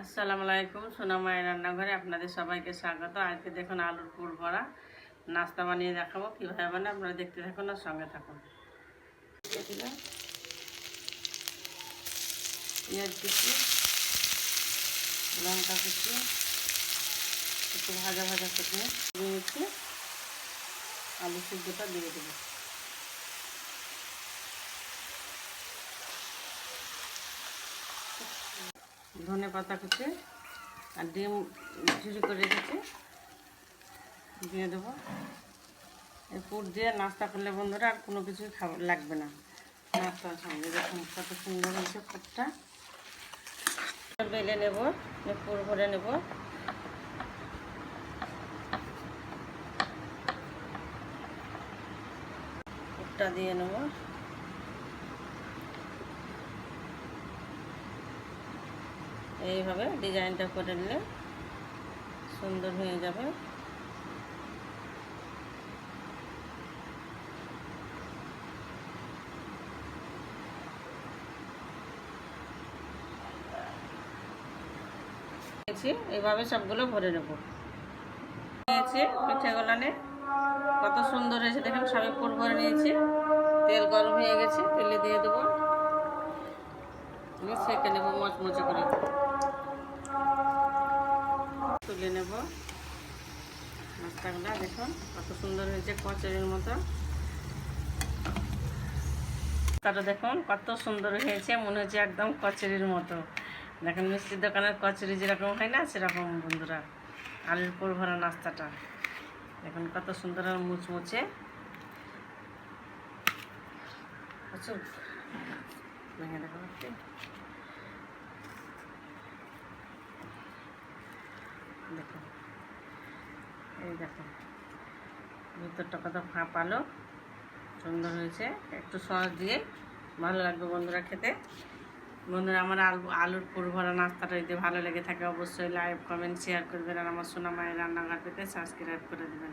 আসসালামু আলাইকুম, সোনা মায়ের রান্নাঘরে আপনাদের সবাইকে স্বাগত। আজকে দেখুন আলুর পুর ভরা নাস্তা বানিয়ে দেখাবো কীভাবে বানায়। আপনারা দেখতে থাকুন আর সঙ্গে থাকুন। দিলাম পেঁয়াজ কুচি, লঙ্কা কুচি, একটু ভাজা ভাজা করে নিয়েছি। আলু সিদ্ধটা দিয়ে দেবো। ধনে পাতা কুচি আর ডিম ঝুড়ি করে রেখেছি দিয়ে দেবো। এই পুর দিয়ে নাস্তা করলে বন্ধুরা আর কোনো কিছুই খাবার লাগবে না। নাস্তার সঙ্গে দেখুন কত সুন্দর হয়েছে পুরটা। বেলে নেব, পুর ভরে নেব। পুরটা দিয়ে নেব। এইভাবে ডিজাইনটা করে নিলে সুন্দর হয়ে যাবে। এইভাবে সবগুলো ভরে নেব। নিয়েছি পিঠেগুলো কত সুন্দর হয়েছে দেখেন, সবই পুর ভরে নিয়েছি। তেল গরম হয়ে গেছে, তেলে দিয়ে দেবো। আমি সেঁকে নেব মচমচে করে, তুলে নেব নাস্তাগুলো। দেখুন কত সুন্দর হয়েছে, কচুরির মতো। তাটা দেখুন কত সুন্দর হয়েছে, মনে হচ্ছে একদম কচুরির মতো। দেখেন মিষ্টির দোকানের কচুরি যেরকম হয় না, সেরকম বন্ধুরা আলুর পুর ভরা নাস্তাটা দেখুন কত সুন্দর আর মুচমুচে। প্রচুর ভেঙে দেখুন, দেখুন এই দেখুন ভিতরটা কত ফাঁপালো, সুন্দর হয়েছে। একটু সস দিয়ে ভালো লাগবে বন্ধুরা খেতে। বন্ধুরা আমার আলুর পুর ভরা নাস্তাটা যদি ভালো লেগে থাকে অবশ্যই লাইক কমেন্ট শেয়ার করবেন, আর আমার সোনা মায়ের রান্নাঘর পেতে সাবস্ক্রাইব করে দেবেন।